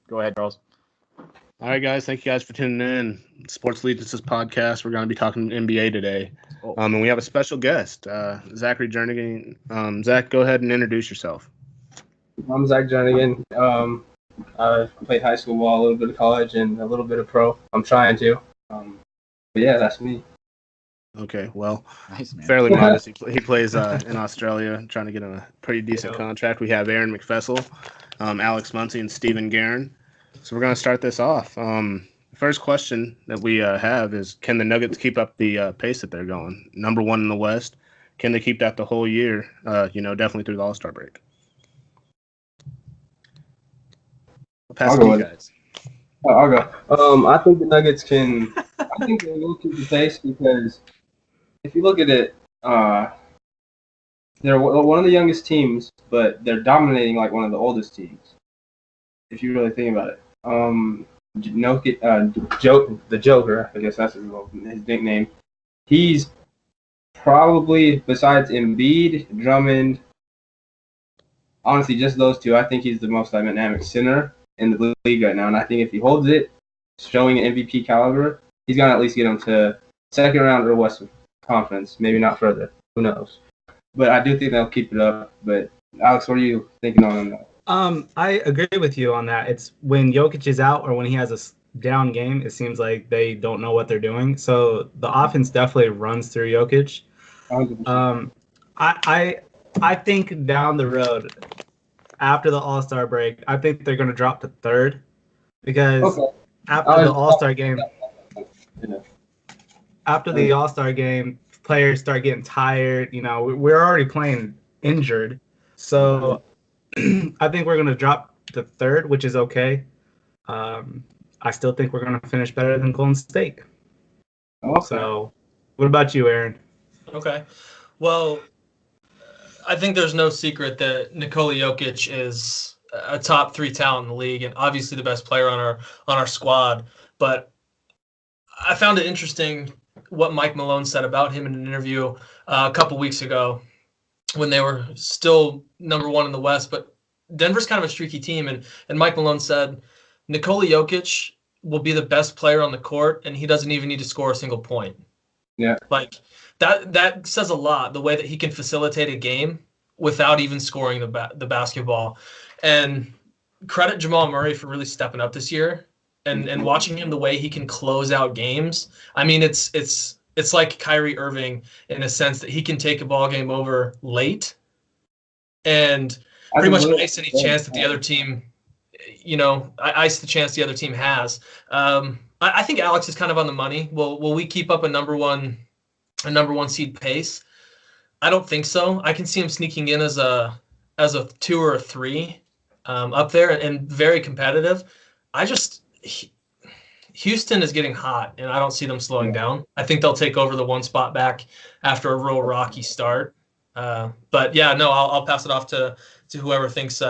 Go ahead, Charles. All right, guys. Thank you guys for tuning in. Sports Leaders podcast. We're going to be talking NBA today. And we have a special guest, Zachary Jernigan. Zach, go ahead and introduce yourself. I'm Zach Jernigan. I played high school ball, a little bit of college, and a little bit of pro. I'm trying to. But yeah, that's me. Okay, well, Nice, man. fairly modest. He plays in Australia, trying to get a pretty decent contract. We have Aaron McFessel, Alex Muncy, and Steven Guerin. So we're going to start this off. The first question that we have is, can the Nuggets keep up the pace that they're going? Number one in the West. Can they keep that the whole year, definitely through the All-Star break? I'll pass it to you guys. I'll go. I think the Nuggets can – I think they will keep the pace because if you look at it, they're one of the youngest teams, but they're dominating like one of the oldest teams, if you really think about it. The Joker, I guess that's his nickname. He's probably, besides Embiid, Drummond, honestly, just those two, I think he's the most dynamic center in the league right now. And I think if he holds it, showing an MVP caliber, he's going to at least get him to second round or Western Conference, maybe not further. Who knows? But I do think they'll keep it up. But, Alex, what are you thinking on that? I agree with you on that. It's when Jokic is out or when he has a down game, it seems like they don't know what they're doing. So the offense definitely runs through Jokic. I think down the road, after the All-Star break, I think they're going to drop to third because after the All-Star game, players start getting tired. We're already playing injured, so I think we're going to drop to third, which is okay. I still think we're going to finish better than Golden State. Okay. So, what about you, Aaron? Okay. Well, I think there's no secret that Nikola Jokic is a top 3 talent in the league and obviously the best player on our squad. But I found it interesting what Mike Malone said about him in an interview a couple weeks ago when they were still number 1 in the West. But Denver's kind of a streaky team, and Mike Malone said Nikola Jokic will be the best player on the court, and he doesn't even need to score a single point. Yeah. Like, that says a lot, the way that he can facilitate a game without even scoring the basketball. And credit Jamal Murray for really stepping up this year and watching him the way he can close out games. I mean, it's like Kyrie Irving in a sense that he can take a ball game over late and pretty much ice any chance that the other team, ice the chance the other team has. I think Alex is kind of on the money. Will we keep up a number one seed pace? I don't think so. I can see him sneaking in as a 2 or a 3 up there and very competitive. Houston is getting hot, and I don't see them slowing down. I think they'll take over the 1 spot back after a real rocky start. But yeah, no, I'll pass it off to whoever thinks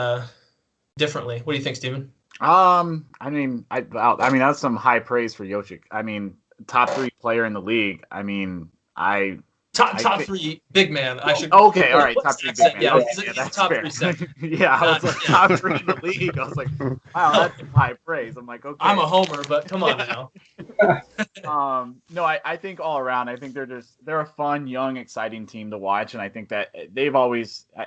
differently. What do you think, Steven? I mean, that's some high praise for Jokic. I mean, top 3 player in the league. I mean, Top 3 big man. I should. Okay, all right. Top 3 big man. Yeah, okay, he's that's top fair. 3 center. Yeah, I was like top 3 in the league. I was like, wow, that's high praise. I'm like, okay. I'm a homer, but come on now. No, I think all around, I think they're a fun, young, exciting team to watch, and I think that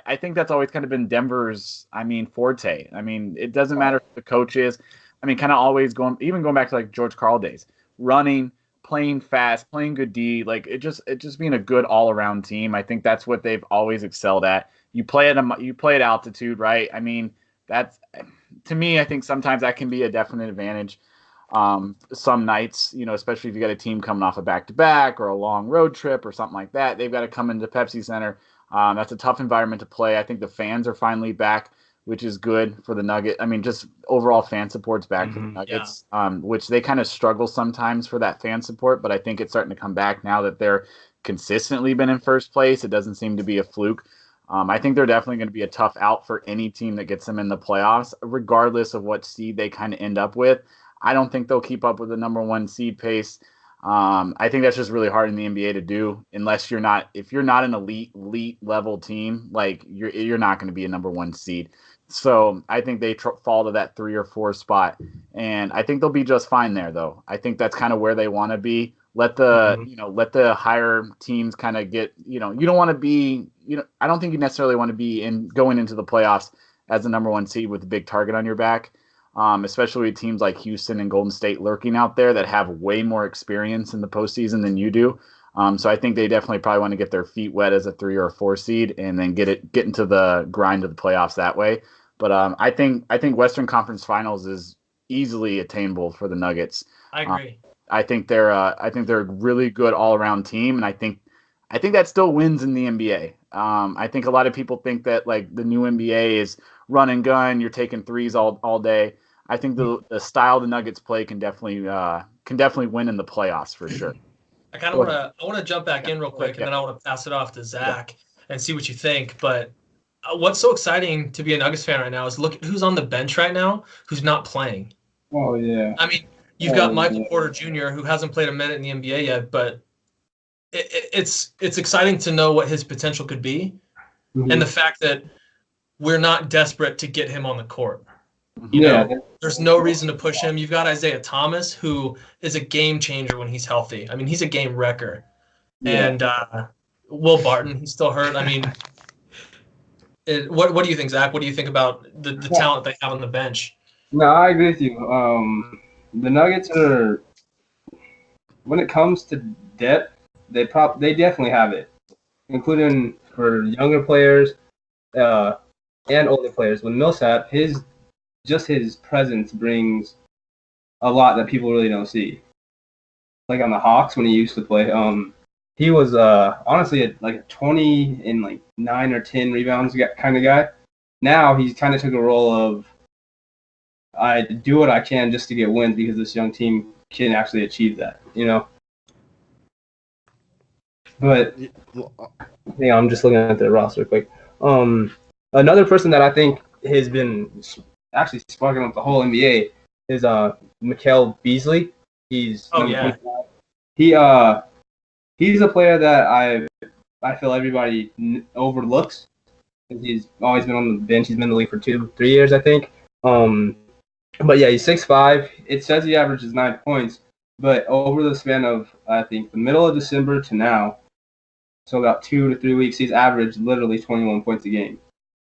I think that's always kind of been Denver's, forte. I mean, it doesn't matter who the coach is. I mean, kind of always going back to like George Karl days, running, playing fast, playing good D, like it just being a good all around team. I think that's what they've always excelled at. You play at altitude, right? I mean, that's, to me, I think sometimes that can be a definite advantage. Some nights, especially if you got a team coming off a back-to-back or a long road trip or something like that, they've got to come into Pepsi Center. That's a tough environment to play. I think the fans are finally back, which is good for the Nuggets. I mean, just overall fan support's back for the Nuggets, which they kind of struggle sometimes for that fan support, but I think it's starting to come back now that they're consistently been in first place. It doesn't seem to be a fluke. I think they're definitely going to be a tough out for any team that gets them in the playoffs, regardless of what seed they kind of end up with. I don't think they'll keep up with the number 1 seed pace. I think that's just really hard in the NBA to do unless if you're not an elite level team, like you're not going to be a number one seed. So I think they fall to that 3 or 4 spot, and I think they'll be just fine there. Though I think that's kind of where they want to be. Let the higher teams kind of get, you don't want to be, I don't think you necessarily want to be going into the playoffs as the number one seed with a big target on your back. Especially with teams like Houston and Golden State lurking out there that have way more experience in the postseason than you do. So I think they definitely probably want to get their feet wet as a 3 or 4 seed and then get into the grind of the playoffs that way. But I think Western Conference Finals is easily attainable for the Nuggets. I agree. I think they're a really good all around team, and I think that still wins in the NBA. I think a lot of people think that like the new NBA is run and gun, you're taking threes all day. I think the style the Nuggets play can definitely win in the playoffs for sure. I want to jump back in real quick, and then I want to pass it off to Zach and see what you think. But what's so exciting to be a Nuggets fan right now is look at who's on the bench right now who's not playing. Oh yeah. I mean, you've got Michael Porter Jr. who hasn't played a minute in the NBA yet, but it's exciting to know what his potential could be, and the fact that we're not desperate to get him on the court. There's no reason to push him. You've got Isaiah Thomas, who is a game changer when he's healthy. I mean, he's a game wrecker. Yeah. And Will Barton, he's still hurt. I mean, what do you think, Zach? What do you think about the talent they have on the bench? No, I agree with you. The Nuggets are, when it comes to depth, they definitely have it, including for younger players and older players. When Millsap, his presence brings a lot that people really don't see. Like on the Hawks when he used to play, he was honestly like a 20 and like 9 or 10 rebounds kind of guy. Now he's kind of took a role of I do what I can just to get wins because this young team can actually achieve that, But yeah, I'm just looking at the roster quick. Another person that I think has been actually sparking up the whole NBA is Mikal Beasley. He's he's a player that I feel everybody overlooks. He's always been on the bench. He's been in the league for 2-3 years, I think. But yeah, he's 6'5". It says he averages 9 points, but over the span of I think the middle of December to now, so about 2 to 3 weeks, he's averaged literally 21 points a game.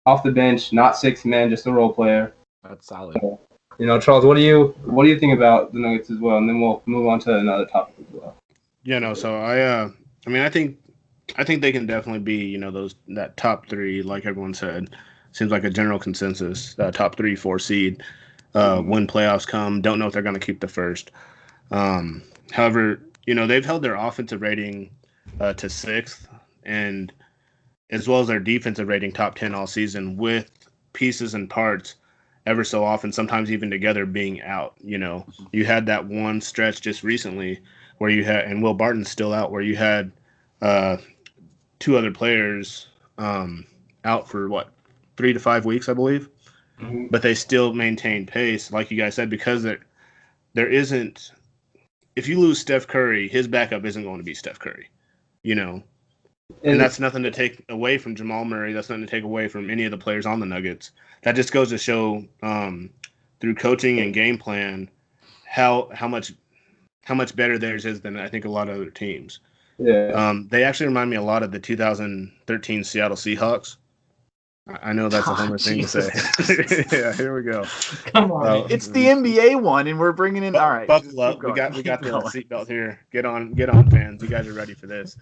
Off the bench, not 6 man, just a role player. That's solid. So, Charles, what do you think about the Nuggets as well? And then we'll move on to another topic as well. Yeah, no. So I think they can definitely be, that top 3, like everyone said. Seems like a general consensus. Top 3-4 seed. When playoffs come, don't know if they're going to keep the first. However, they've held their offensive rating to 6th, and as well as their defensive rating top 10 all season, with pieces and parts ever so often, sometimes even together, being out. You had that one stretch just recently where you had, and Will Barton's still out, where you had 2 other players out for 3 to 5 weeks, I believe. Mm-hmm. But they still maintain pace, like you guys said, because there isn't. If you lose Steph Curry, his backup isn't going to be Steph Curry, And that's nothing to take away from Jamal Murray. That's nothing to take away from any of the players on the Nuggets. That just goes to show through coaching and game plan how much better theirs is than I think a lot of other teams. Yeah. They actually remind me a lot of the 2013 Seattle Seahawks. I know that's a Homer thing to say. Yeah, here we go. Come on, it's the NBA one, and we're bringing in. All right, buckle up. We got the seatbelt here. Get on, fans. You guys are ready for this.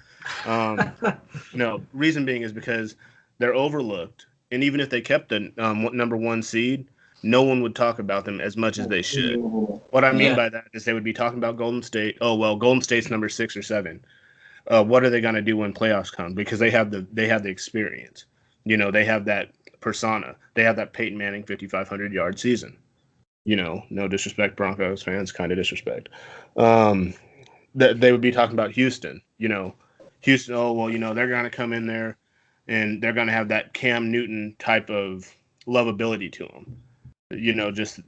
Reason being is because they're overlooked, and even if they kept the number 1 seed, no one would talk about them as much as they should. What I mean by that is they would be talking about Golden State. Oh well, Golden State's number 6 or 7. What are they going to do when playoffs come? Because they have the experience. They have that persona. They have that Peyton Manning 5,500-yard season. No disrespect, Broncos fans, kind of disrespect. They would be talking about Houston. Houston, oh, well, they're going to come in there and they're going to have that Cam Newton type of lovability to them. Just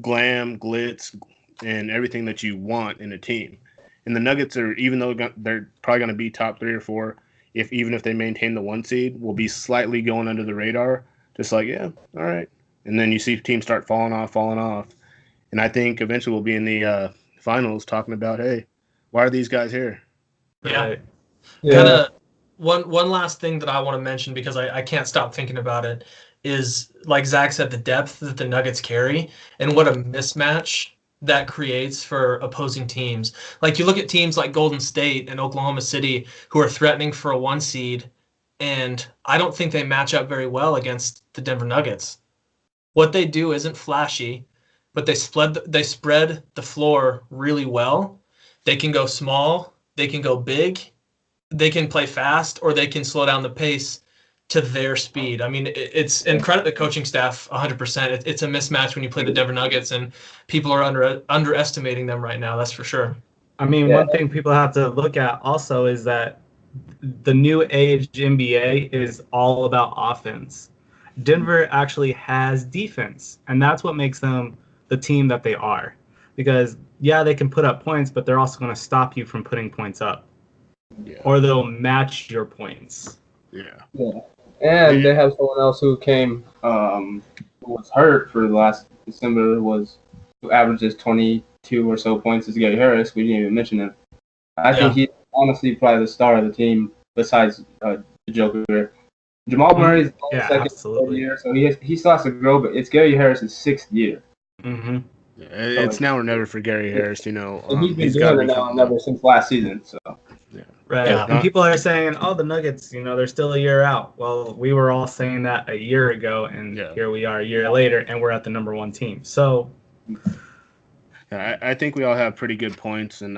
glam, glitz, and everything that you want in a team. And the Nuggets are, even though they're probably going to be top 3 or 4, even if they maintain the 1 seed, will be slightly going under the radar. Just like, yeah, all right. And then you see teams start falling off. And I think eventually we'll be in the finals talking about, hey, why are these guys here? Yeah. Right. Kind of one last thing that I want to mention, because I can't stop thinking about it, is, like Zach said, the depth that the Nuggets carry and what a mismatch that creates for opposing teams. Like, you look at teams like Golden State and Oklahoma City, who are threatening for a 1 seed, and I don't think they match up very well against the Denver Nuggets. What they do isn't flashy, but they spread the floor really well. They can go small, they can go big, they can play fast, or they can slow down the pace to their speed. I mean, it's, and credit the coaching staff 100%. It's a mismatch when you play the Denver Nuggets, and people are underestimating them right now. That's for sure. I mean, one thing people have to look at also is that the new age NBA is all about offense. Denver actually has defense, and that's what makes them the team that they are. Because, yeah, they can put up points, but they're also going to stop you from putting points up. Yeah. Or they'll match your points. Yeah. And they have someone else who came, who was hurt for the last December, who averages 22 or so points, is Gary Harris. We didn't even mention him. I think he's honestly probably the star of the team besides the Joker. Jamal Murray's second year, so he still has to grow, but it's Gary Harris's 6th year. Mm-hmm. Yeah, it's now or never for Gary Harris, And he's been doing it now and never since last season. So. Yeah. Right. Yeah. And people are saying, oh, the Nuggets, they're still a year out. Well, we were all saying that a year ago, and here we are a year later, and we're at the number 1 team. So I think we all have pretty good points, and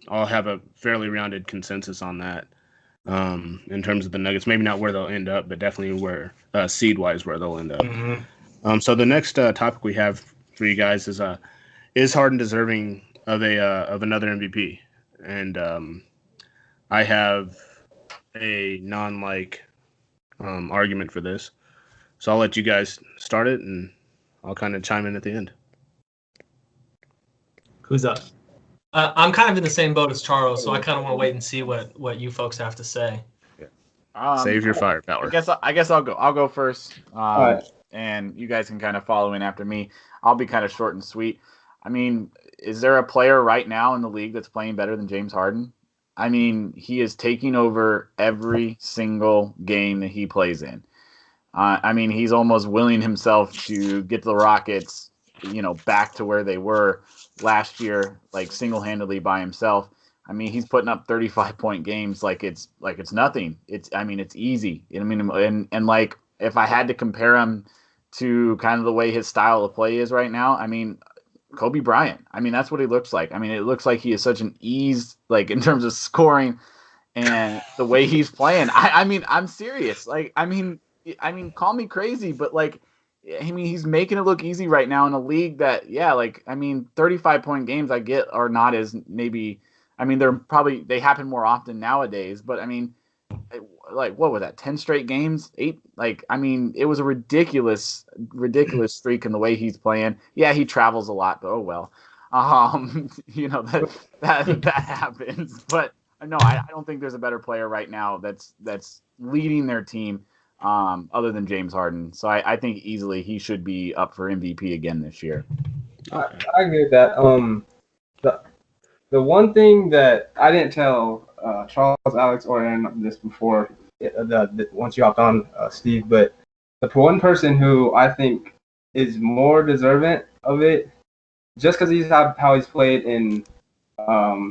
all have a fairly rounded consensus on that. In terms of the Nuggets, maybe not where they'll end up, but definitely where seed-wise where they'll end up. Mm-hmm. So the next topic we have for you guys is Harden deserving of another MVP? And I have a non-like argument for this, so I'll let you guys start it, and I'll kind of chime in at the end. Who's up? I'm kind of in the same boat as Charles, so I kind of want to wait and see what you folks have to say. Save your firepower. I guess I'll go. I'll go first, right. and you guys can kind of follow in after me. I'll be kind of short and sweet. I mean, is there a player right now in the league that's playing better than James Harden? I mean, he is taking over every single game that he plays in. I mean, he's almost willing himself to get the Rockets, back to where they were last year, like single-handedly by himself. I mean, he's putting up 35-point games like it's nothing. It's easy. And like, if I had to compare him to kind of the way his style of play is right now, I mean, Kobe Bryant. I mean, that's what he looks like. I mean, it looks like he is such an ease, like in terms of scoring and the way he's playing. I mean, I'm serious. Like, I mean, call me crazy, but like, I mean, he's making it look easy right now in a league that, 35-point games I get are not as maybe. I mean, they happen more often nowadays, but I mean, like, what was that? 10 straight games, 8. Like, I mean, it was a ridiculous streak in the way he's playing. Yeah, he travels a lot, but oh well. That happens. But no, I don't think there's a better player right now that's leading their team other than James Harden. So I think easily he should be up for MVP again this year. I agree with that. The one thing that I didn't tell Charles, Alex, or Aaron this before, once you hopped on, Steve, but the one person who I think is more deserving of it, just because how he's played in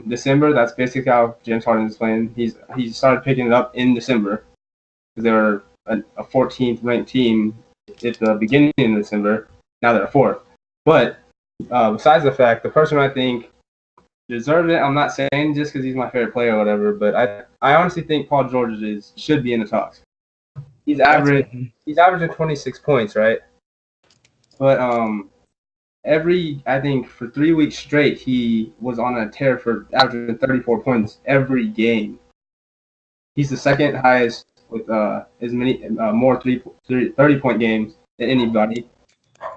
December, that's basically how James Harden is playing. He started picking it up in December because they were a 14th ranked team at the beginning of December. Now they're 4th. But besides the fact, the person I think deserved it, I'm not saying just because he's my favorite player or whatever, but I honestly think Paul George should be in the talks. He's averaging 26 points, right? But I think for 3 weeks straight, he was on a tear for averaging 34 points every game. He's the second highest with as many more 30-point games than anybody.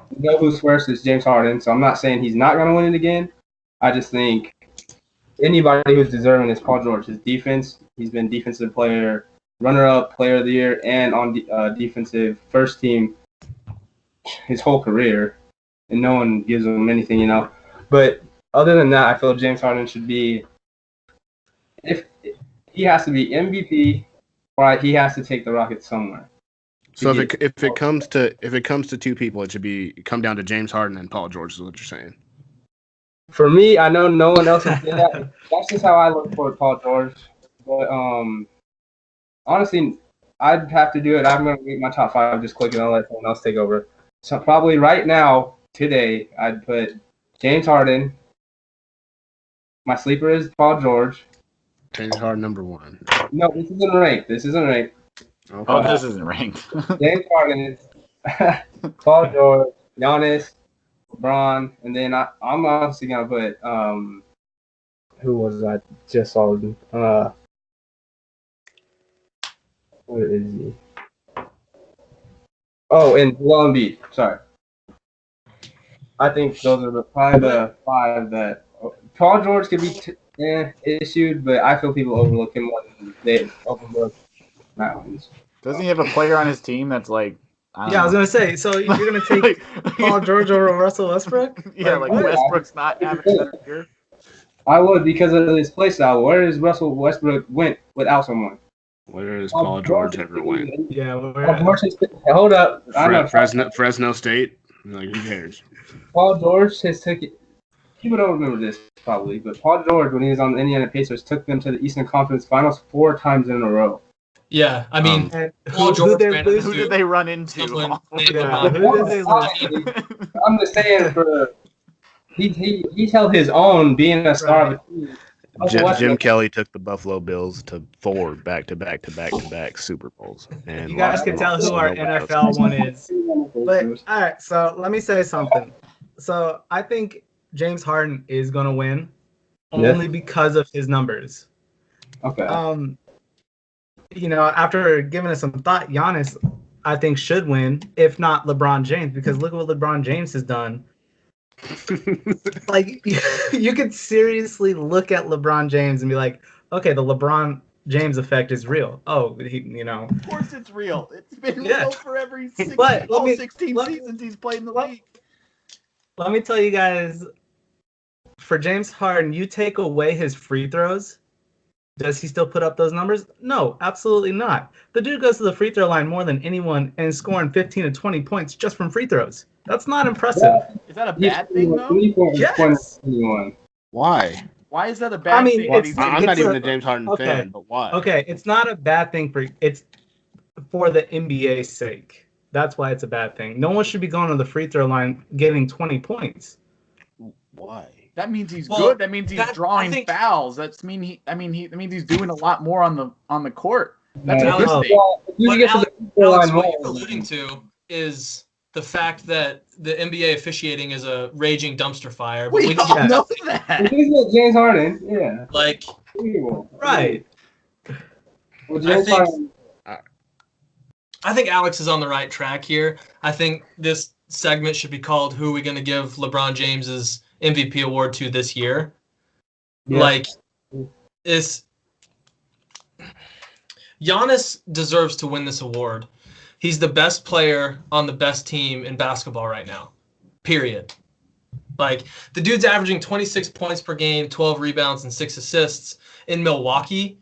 You know who's first is James Harden, so I'm not saying he's not going to win it again. I just think anybody who's deserving is Paul George. His defense, he's been defensive player, runner-up, player of the year, and on defensive first team his whole career, and no one gives him anything, you know. But other than that, I feel James Harden should be, if he has to be MVP, or he has to take the Rockets somewhere. So if it comes to two people, it should come down to James Harden and Paul George, is what you're saying. For me, I know no one else would say that. That's just how I look for Paul George. But honestly, I'd have to do it. I'm gonna read my top 5. Just click it. I'll let someone else take over. So probably right now, today, I'd put James Harden. My sleeper is Paul George. James Harden number 1. No, this isn't ranked. Okay. Oh, this isn't ranked. James Harden is Paul George, Giannis, LeBron, and then I'm obviously gonna put who was I just saw? Where is he? Oh, and Joel Embiid. Sorry. I think those are probably the 5 that Paul George could be issued, but I feel people overlook him more than they overlook Mountains. Doesn't he have a player on his team that's like? I was gonna say. So you're gonna take Paul George over Russell Westbrook? Yeah, like Westbrook's not having a better year. I would, because of his play style. Where is Russell Westbrook went without someone? Where does Paul George ever went? Yeah. Hold up. Fresno State. Like, who cares? Paul George has taken. People don't remember this probably, but Paul George, when he was on the Indiana Pacers, took them to the Eastern Conference Finals 4 times in a row. Yeah, I mean, Paul George. Who did they run into? I'm just saying, he's held his own being a star of a team. Jim Kelly took the Buffalo Bills to 4 back-to-back Super Bowls. And you guys can tell who our NFL one is. But all right, so let me say something. So I think James Harden is gonna win only because of his numbers. Okay. After giving it some thought, Giannis, I think, should win, if not LeBron James, because look what LeBron James has done. Like, you could seriously look at LeBron James and be like, okay, the LeBron James effect is real. Oh, Of course it's real. It's been real for every 16 seasons he's played in the league. Let me tell you guys, for James Harden, you take away his free throws, does he still put up those numbers? No, absolutely not. The dude goes to the free throw line more than anyone and is scoring 15 to 20 points just from free throws. That's not impressive. Is that a bad thing, though? Yes. Why? Why is that a bad thing? I'm not even a James Harden fan, but why? Okay, it's not a bad thing it's for the NBA's sake. That's why it's a bad thing. No one should be going to the free throw line getting 20 points. Why? That means he's good. That means he's drawing fouls. That means he's doing a lot more on the court. That's a good thing. Alex, what you're alluding to is the fact that the NBA officiating is a raging dumpster fire. But we all know that. He's like James Harden, yeah. Like, right. Well, James Harden. I think Alex is on the right track here. I think this segment should be called "Who Are We Going to Give LeBron James's MVP award to this year?" Yeah. Like, Giannis deserves to win this award. He's the best player on the best team in basketball right now. Period. Like, the dude's averaging 26 points per game, 12 rebounds, and 6 assists in Milwaukee.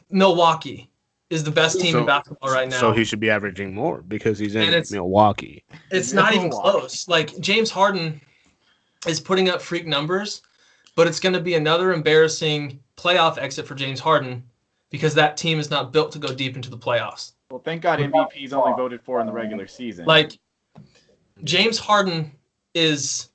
Milwaukee is the best team in basketball right now. So he should be averaging more because he's in Milwaukee. It's not even close. Like, James Harden is putting up freak numbers, but it's going to be another embarrassing playoff exit for James Harden because that team is not built to go deep into the playoffs. Well, thank God MVP is only voted for in the regular season. Like, James Harden is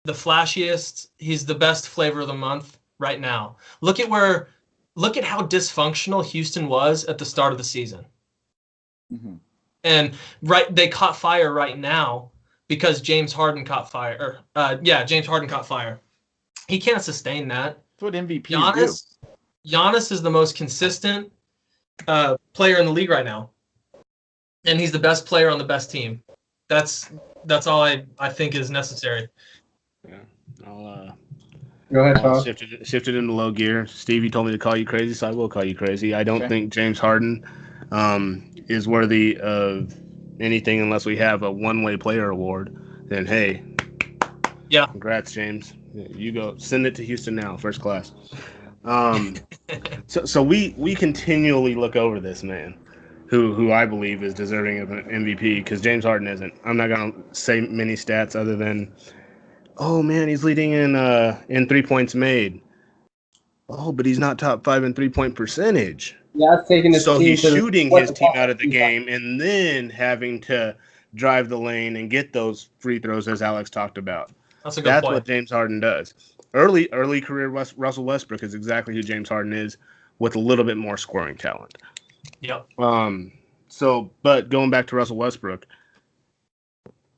the flashiest. He's the best flavor of the month right now. Look at how dysfunctional Houston was at the start of the season. Mm-hmm. And they caught fire right now because James Harden caught fire. James Harden caught fire. He can't sustain that. That's what MVP do. Giannis is the most consistent player in the league right now. And he's the best player on the best team. That's all I think is necessary. Yeah. Go ahead, Charles. Shifted into low gear. Steve, you told me to call you crazy, so I will call you crazy. I don't Okay. think James Harden is worthy of anything unless we have a one-way player award. Then hey, Yeah. congrats, James. You go send it to Houston now, first class. So we continually look over this man, who I believe is deserving of an MVP because James Harden isn't. I'm not gonna say many stats other than, oh man, he's leading in 3 points made. Oh, but he's not top 5 in 3-point percentage. Yeah, it's taking his So team he's to shooting his team out of the game and then having to drive the lane and get those free throws, as Alex talked about. That's a good That's point. what James Harden does. Early career Russell Westbrook is exactly who James Harden is, with a little bit more scoring talent. Yep. But going back to Russell Westbrook,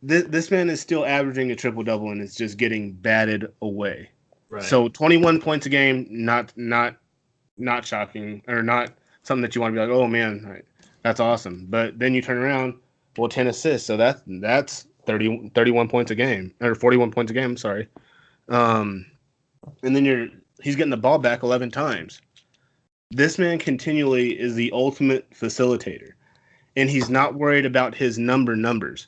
this man is still averaging a triple double and is just getting batted away. Right. So 21 points a game, not shocking, or not something that you want to be like, oh man, that's awesome. But then you turn around, 10 assists, so that's 31 points a game, or 41 points a game. I'm sorry. And then he's getting the ball back 11 times. This man continually is the ultimate facilitator, and he's not worried about his numbers.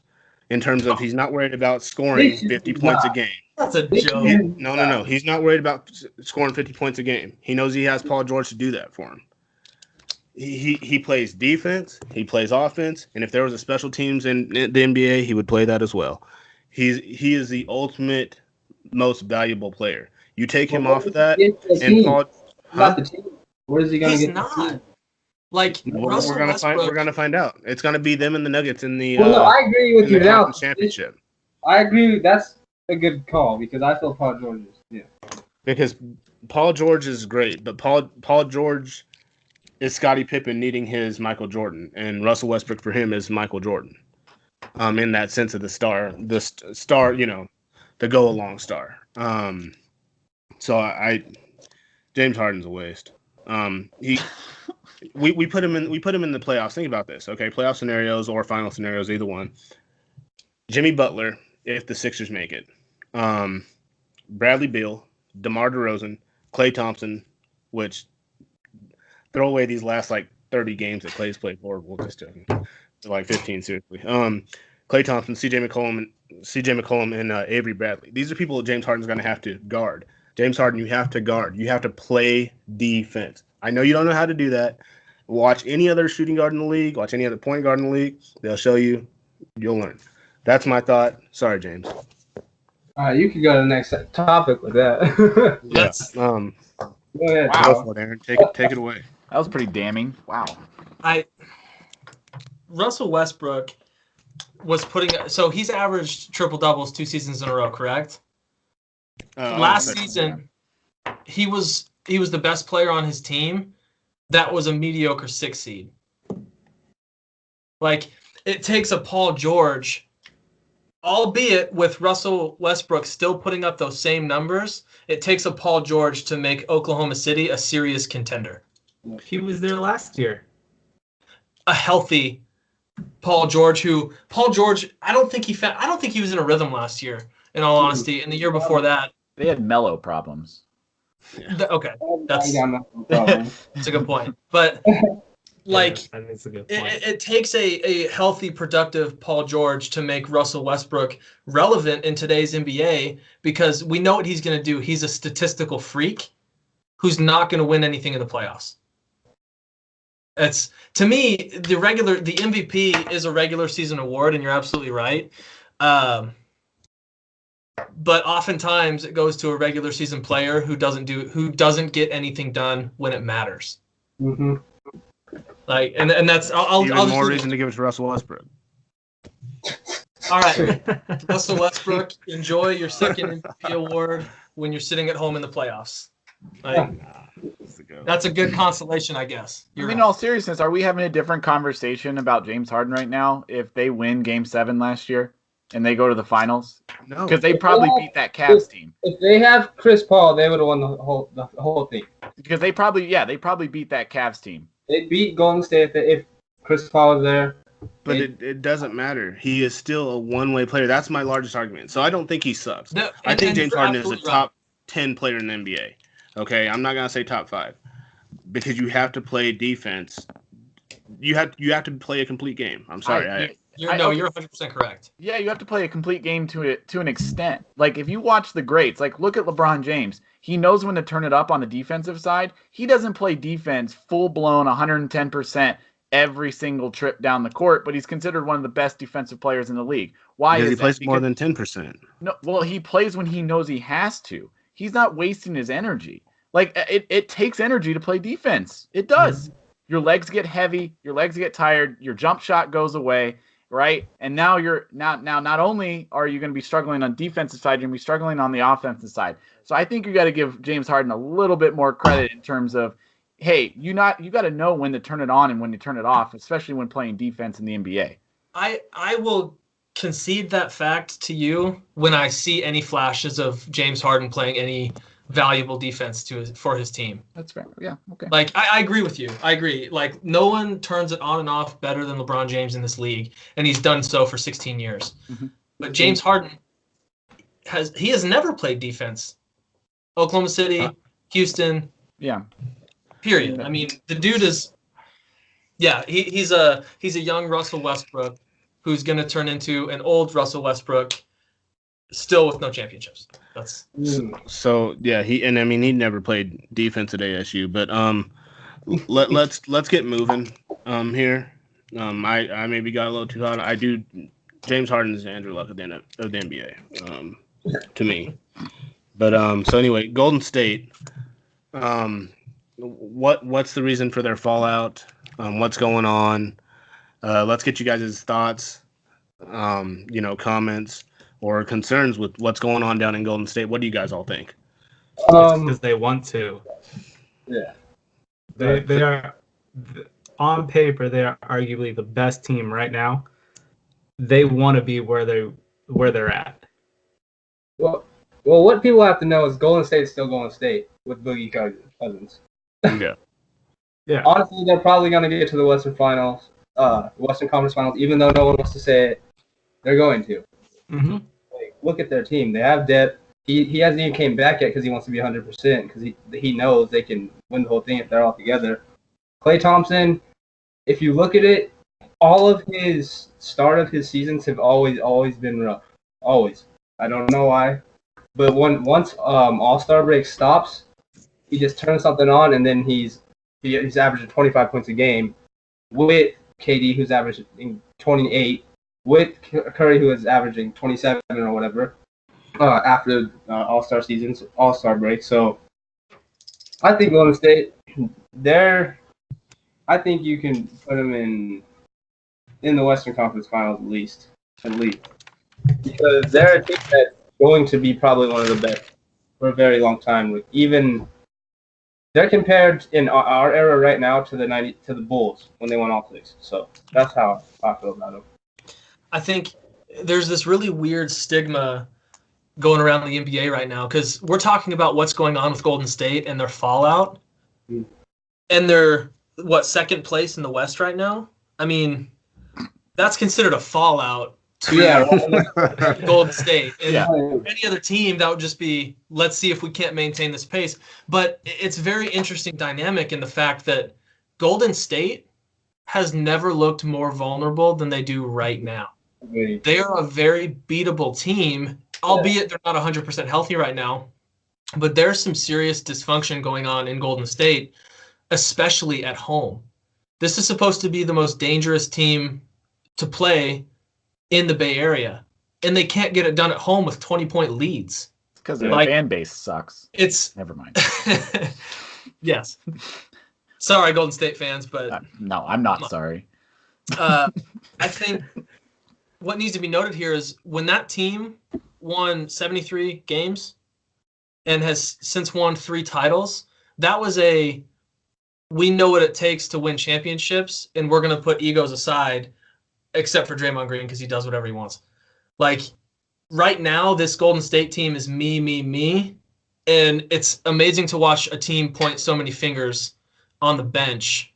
In terms of, he's not worried about scoring 50 points a game. That's a joke. No. He's not worried about scoring 50 points a game. He knows he has Paul George to do that for him. He plays defense, he plays offense, and if there was a special teams in the NBA, he would play that as well. He is the ultimate, most valuable player. You take him off of that, and Paul. Not the team. What is he going to He's get? not. Like Russell Westbrook. We're gonna find out. It's gonna be them and the Nuggets in the. Well, no, I agree with you now. Championship. I agree. That's a good call because I feel Paul George is. Yeah. Because Paul George is great, but Paul George is Scottie Pippen needing his Michael Jordan, and Russell Westbrook for him is Michael Jordan. In that sense of the star, the go along star. So James Harden's a waste. We put him in the playoffs. Think about this, okay? Playoff scenarios or final scenarios, either one. Jimmy Butler, if the Sixers make it. Bradley Beal, DeMar DeRozan, Klay Thompson, which throw away these last 30 games that Klay's played for. We'll just joking. 15 seriously. Klay Thompson, CJ McCollum, and Avery Bradley. These are people that James Harden's going to have to guard. James Harden, you have to guard. You have to play defense. I know you don't know how to do that. Watch any other shooting guard in the league. Watch any other point guard in the league. They'll show you. You'll learn. That's my thought. Sorry, James. All right, you can go to the next topic with that. That's Go ahead. Wow. Go for it, Aaron. Take it away. That was pretty damning. Wow. Russell Westbrook was so he's averaged triple doubles 2 seasons in a row, correct? Last season, he was the best player on his team. That was a mediocre 6 seed. It takes a Paul George, albeit with Russell Westbrook still putting up those same numbers. It takes a Paul George to make Oklahoma City a serious contender. He was there last year. A healthy Paul George, I don't think he was in a rhythm last year, in all honesty. And the year before that, They had mellow problems. Okay, that's a good point. But That's a good point. it takes a healthy, productive Paul George to make Russell Westbrook relevant in today's NBA, because we know what he's going to do. He's a statistical freak who's not going to win anything in the playoffs. It's, to me, the MVP is a regular season award, and you're absolutely right. But oftentimes it goes to a regular season player who doesn't get anything done when it matters. Mm-hmm. And that's I'll Even more reason to give it to Russell Westbrook. All right, Russell Westbrook, enjoy your second MVP award when you're sitting at home in the playoffs. That's a good consolation, I guess. In all seriousness, are we having a different conversation about James Harden right now if they win Game 7 last year and they go to the finals? No, because they probably beat that Cavs team. If they have Chris Paul, they would have won the whole thing. Because they probably beat that Cavs team. They beat Golden State if Chris Paul was there. But it doesn't matter. He is still a one-way player. That's my largest argument. So I don't think he sucks. No, I think James Harden is a top. 10 player in the NBA. Okay, I'm not gonna say top 5 because you have to play defense. You have to play a complete game. I'm sorry. You're 100% correct. Yeah, you have to play a complete game to an extent. Like if you watch the greats, like look at LeBron James. He knows when to turn it up on the defensive side. He doesn't play defense full blown 110% every single trip down the court, but he's considered one of the best defensive players in the league. Why? Because is he plays that? more than 10%. No, well, he plays when he knows he has to. He's not wasting his energy. Like it takes energy to play defense. It does. Your legs get heavy, your legs get tired, your jump shot goes away, right? And now not only are you going to be struggling on defensive side, you're going to be struggling on the offensive side. So I think you got to give James Harden a little bit more credit in terms of, hey, you got to know when to turn it on and when to turn it off, especially when playing defense in the NBA. I will concede that fact to you when I see any flashes of James Harden playing any valuable defense for his team. That's fair. Yeah. Okay. Like I agree with you. I agree. Like no one turns it on and off better than LeBron James in this league, and he's done so for 16 years. Mm-hmm. But James Harden has never played defense. Oklahoma City, Houston. Yeah. Period. I mean, the dude is. Yeah, he's a young Russell Westbrook who's going to turn into an old Russell Westbrook, still with no championships. That's so yeah. He never played defense at ASU, but let's get moving here. I maybe got a little too hot. I do. James Harden is Andrew Luck of the NBA, to me. But so anyway, Golden State. What's the reason for their fallout? What's going on? Let's get you guys' thoughts, comments or concerns with what's going on down in Golden State. What do you guys all think? Because they want to. Yeah. They are, on paper, they are arguably the best team right now. They want to be where they're at. Well, what people have to know is Golden State's still Golden State with Boogie Cousins. Yeah. Honestly, they're probably going to get to the Western Conference Finals, even though no one wants to say it. They're going to. Mm-hmm. Like, look at their team. They have depth. He hasn't even came back yet because he wants to be 100% because he knows they can win the whole thing if they're all together. Klay Thompson, if you look at it, all of his start of his seasons have always been rough. Always. I don't know why. But once All-Star break stops, he just turns something on, and then he's averaging 25 points a game with KD, who's averaging 28, with Curry, who is averaging 27 or whatever after All-Star break. So I think Golden State, I think you can put them in the Western Conference Finals at least, because they're a team that's going to be probably one of the best for a very long time. Even they're compared in our era right now to the Bulls when they won all 6. So that's how I feel about them. I think there's this really weird stigma going around the NBA right now because we're talking about what's going on with Golden State and their fallout, and they're second place in the West right now. I mean, that's considered a fallout to Golden State. And any other team, that would just be, let's see if we can't maintain this pace. But it's a very interesting dynamic in the fact that Golden State has never looked more vulnerable than they do right now. They are a very beatable team, albeit they're not 100% healthy right now. But there's some serious dysfunction going on in Golden State, especially at home. This is supposed to be the most dangerous team to play in the Bay Area, and they can't get it done at home with 20-point leads. Because their fan base sucks. Never mind. Yes. Sorry, Golden State fans, but no, I'm not sorry. I think what needs to be noted here is when that team won 73 games and has since won 3 titles, that was we know what it takes to win championships, and we're going to put egos aside, except for Draymond Green because he does whatever he wants. Like, right now, this Golden State team is me, and it's amazing to watch a team point so many fingers on the bench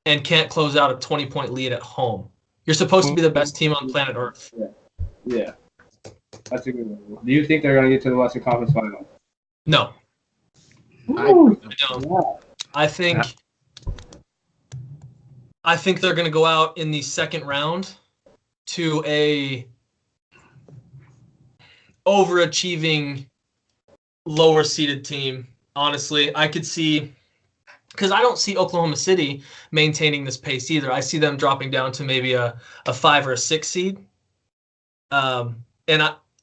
and can't close out a 20-point lead at home. You're supposed to be the best team on planet Earth. Yeah. That's a good one. Do you think they're going to get to the Western Conference Final? No, Ooh, I don't. yeah. I think they're going to go out in the second round to a overachieving lower seeded team. Honestly, I could see, because I don't see Oklahoma City maintaining this pace either. I see them dropping down to maybe a 5 or a 6 seed. And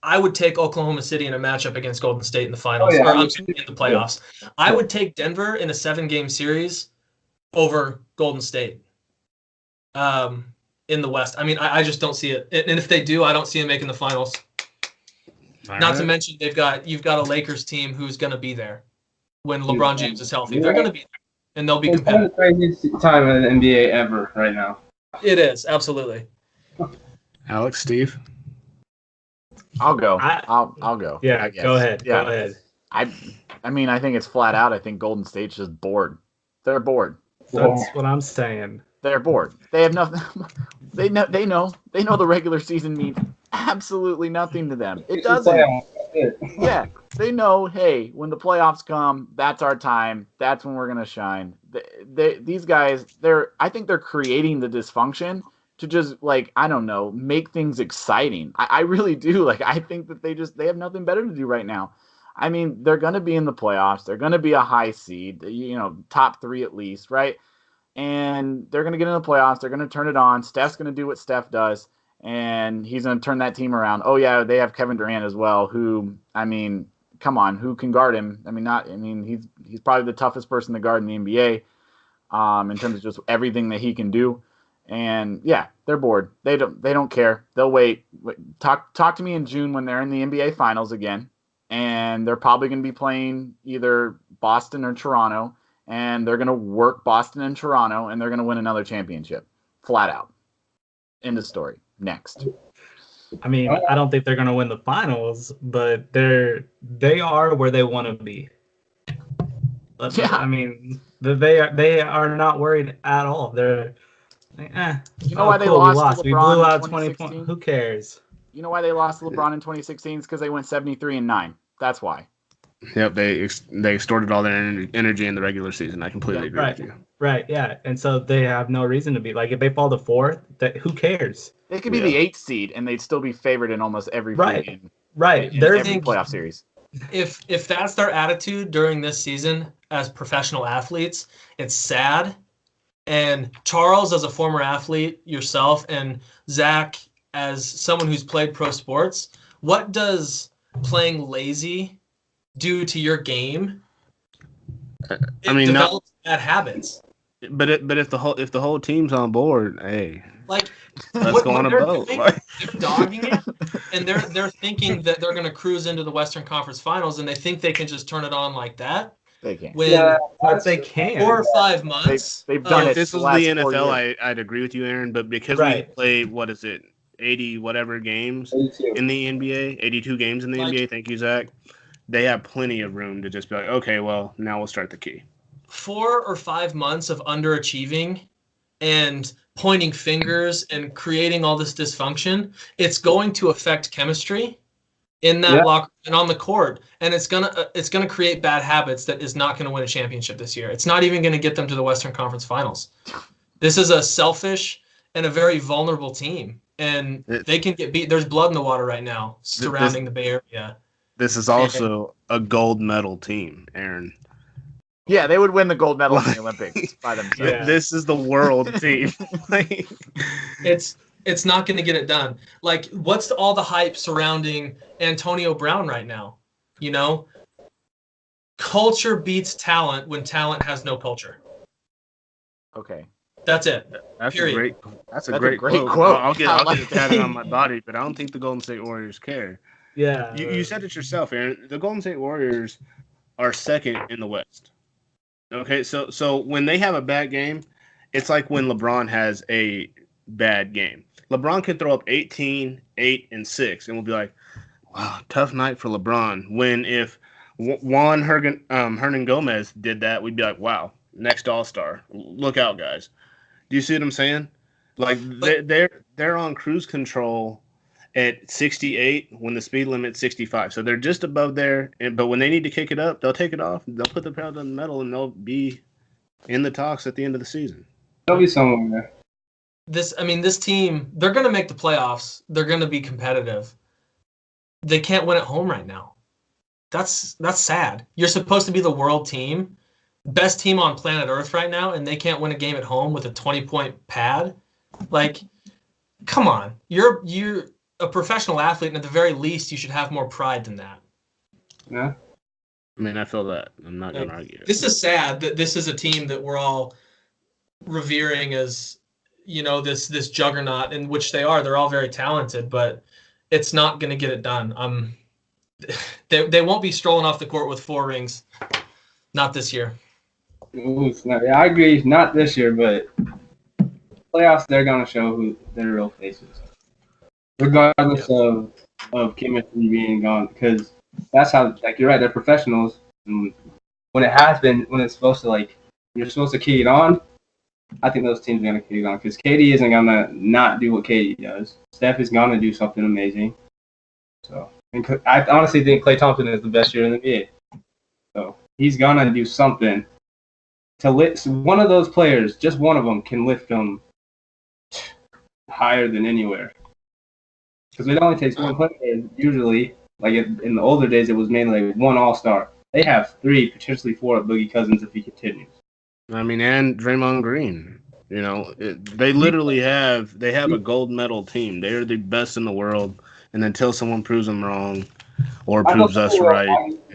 I would take Oklahoma City in a matchup against Golden State in the finals, Oh, yeah. or I'm sorry, in the playoffs. I would take Denver in a 7-game series over Golden State in the West. I mean, I just don't see it. And if they do, I don't see them making the finals. Not to mention you've got a Lakers team who's going to be there when LeBron James is healthy. They're going to be there, and they'll be competitive. It's the craziest time in the NBA ever right now. It is, absolutely. Alex, Steve? I'll go. I'll go. Yeah, go ahead. Yeah. Go ahead. I mean, I think it's flat out. I think Golden State's just bored. They're bored. That's what I'm saying. They're bored. They have nothing. They know the regular season means absolutely nothing to them. It doesn't. Yeah, they know. Hey, when the playoffs come, that's our time. That's when we're gonna shine. These guys, I think they're creating the dysfunction to just, like, I don't know, make things exciting. I really do. Like, I think that they have nothing better to do right now. I mean, they're gonna be in the playoffs. They're gonna be a high seed. Top 3 at least, right? And they're going to get in the playoffs. They're going to turn it on. Steph's going to do what Steph does, and he's going to turn that team around. Oh, yeah, they have Kevin Durant as well, who, I mean, come on, who can guard him? He's probably the toughest person to guard in the NBA in terms of just everything that he can do. And, yeah, they're bored. They don't care. They'll wait. Talk to me in June when they're in the NBA Finals again, and they're probably going to be playing either Boston or Toronto, and they're going to work Boston and Toronto, and they're going to win another championship. Flat out. End of story. Next. I mean, I don't think they're going to win the finals, but they are where they want to be. Yeah. I mean, they are not worried at all. They're like, you know why they lost to LeBron? We blew out 20 points. Who cares? You know why they lost to LeBron in 2016? It's because they went 73-9. That's why. Yep, they extorted all their energy in the regular season. I completely agree with you. Right, yeah. And so they have no reason to be. Like, if they fall to 4th, who cares? They could be the 8th seed, and they'd still be favored in almost every game. Right. In every playoff series. If that's their attitude during this season as professional athletes, it's sad. And Charles, as a former athlete yourself, and Zach, as someone who's played pro sports, what does playing lazy do to your game? It develops bad habits. But if the whole team's on board, hey, like, let's go on a boat. They're dogging it, and they're thinking that they're going to cruise into the Western Conference Finals, and they think they can just turn it on like that. They can't. But they can. 4 or 5 months. They've done it. If this was the NFL, I'd agree with you, Aaron. But because we play, 80 whatever games 82. In the NBA, 82 games in the NBA. Thank you, Zach. They have plenty of room to just be like, okay, well, now we'll start the key. 4 or 5 months of underachieving and pointing fingers and creating all this dysfunction, it's going to affect chemistry in that locker and on the court, and it's gonna create bad habits that is not going to win a championship this year. It's not even going to get them to the Western Conference Finals. This is a selfish and a very vulnerable team, and they can get beat. There's blood in the water right now surrounding the Bay Area. This is also a gold medal team, Aaron. Yeah, they would win the gold medal in the Olympics by themselves. Yeah. This is the world team. It's not going to get it done. Like, what's all the hype surrounding Antonio Brown right now? You know, culture beats talent when talent has no culture. Okay. That's it. That's Period. a great quote. I'll get it tatted on my body, but I don't think the Golden State Warriors care. Yeah. You said it yourself, Aaron. The Golden State Warriors are second in the West. Okay, so when they have a bad game, it's like when LeBron has a bad game. LeBron can throw up 18, 8, and 6, and we'll be like, wow, tough night for LeBron. When if Juan Hernan Gomez did that, we'd be like, wow, next All-Star. Look out, guys. Do you see what I'm saying? Like, they're on cruise control, at 68 when the speed limit's 65. So they're just above there. But when they need to kick it up, they'll take it off. They'll put the pedal on the metal, and they'll be in the talks at the end of the season. There'll be someone there. This team, they're going to make the playoffs. They're going to be competitive. They can't win at home right now. That's sad. You're supposed to be the world team, best team on planet Earth right now, and they can't win a game at home with a 20-point pad. Like, come on. You're a professional athlete, and at the very least, you should have more pride than that. Yeah. I mean, I feel that. I'm not going to argue. This is sad that this is a team that we're all revering as, this juggernaut, in which they are. They're all very talented, but it's not going to get it done. They won't be strolling off the court with 4 rings. Not this year. I agree. Not this year, but playoffs, they're going to show who their real face is. Regardless of chemistry being gone, because that's how, you're right, they're professionals. And when it's supposed to, you're supposed to kick it on, I think those teams are going to kick it on, because KD isn't going to not do what KD does. Steph is going to do something amazing. So, I honestly think Klay Thompson is the best shooter in the NBA. So, he's going to do something to lift. One of those players, just one of them, can lift them higher than anywhere. Because it only takes one player, usually. In the older days, it was mainly one all-star. They have 3, potentially 4 at Boogie Cousins if he continues. I mean, and Draymond Green. They literally have a gold medal team. They are the best in the world. And until someone proves them wrong or proves us right.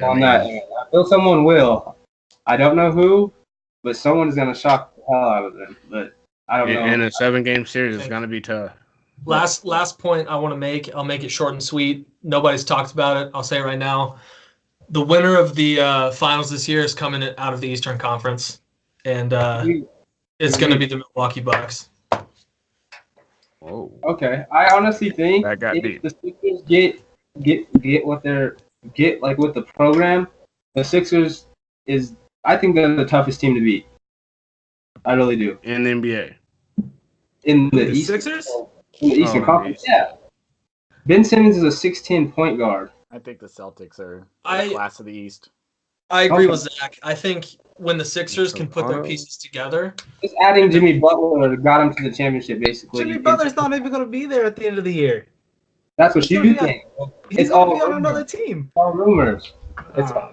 I feel someone will. I don't know who, but someone is going to shock the hell out of them. But I don't know. In a 7-game series, it's going to be tough. Last point I want to make. I'll make it short and sweet. Nobody's talked about it. I'll say it right now. The winner of the finals this year is coming out of the Eastern Conference, and it's going to be the Milwaukee Bucks. Whoa. Okay, I honestly think that got if deep. the Sixers get what with the program, the Sixers I think they're the toughest team to beat. I really do. In the NBA. In the Sixers? In the Eastern Conference, yeah. Ben Simmons is a 6'10" point guard. I think the Celtics are the class of the East. I agree with Zach. I think when the Sixers can put their pieces together. Just adding Jimmy Butler got him to the championship, basically. Jimmy Butler's not even going to be there at the end of the year. That's what you think. He's going to be on another team. It's all rumors.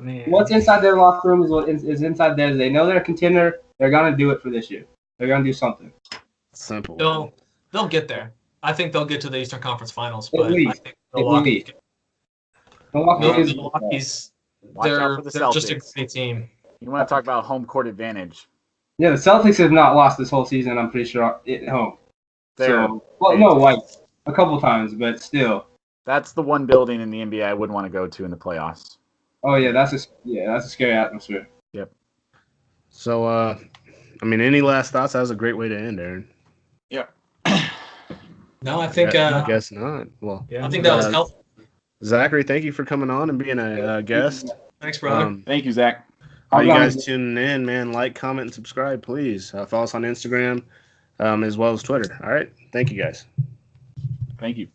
Man. What's inside their locker room is what is inside theirs. They know they're a contender. They're going to do it for this year. They're going to do something. Simple. They'll get there. I think they'll get to the Eastern Conference Finals, but I think Milwaukee's they're just a great team. You want to talk about home court advantage? Yeah, the Celtics have not lost this whole season. I'm pretty sure at home. A couple times, but still. That's the one building in the NBA I wouldn't want to go to in the playoffs. Oh yeah, that's a scary atmosphere. Yep. So, any last thoughts? That was a great way to end, Aaron. Yep. No, I think. I guess not. Well, yeah. I think that was helpful. Zachary, thank you for coming on and being a guest. Thanks, brother. Thank you, Zach. All you guys tuning in, man, like, comment, and subscribe, please. Follow us on Instagram as well as Twitter. All right. Thank you, guys. Thank you.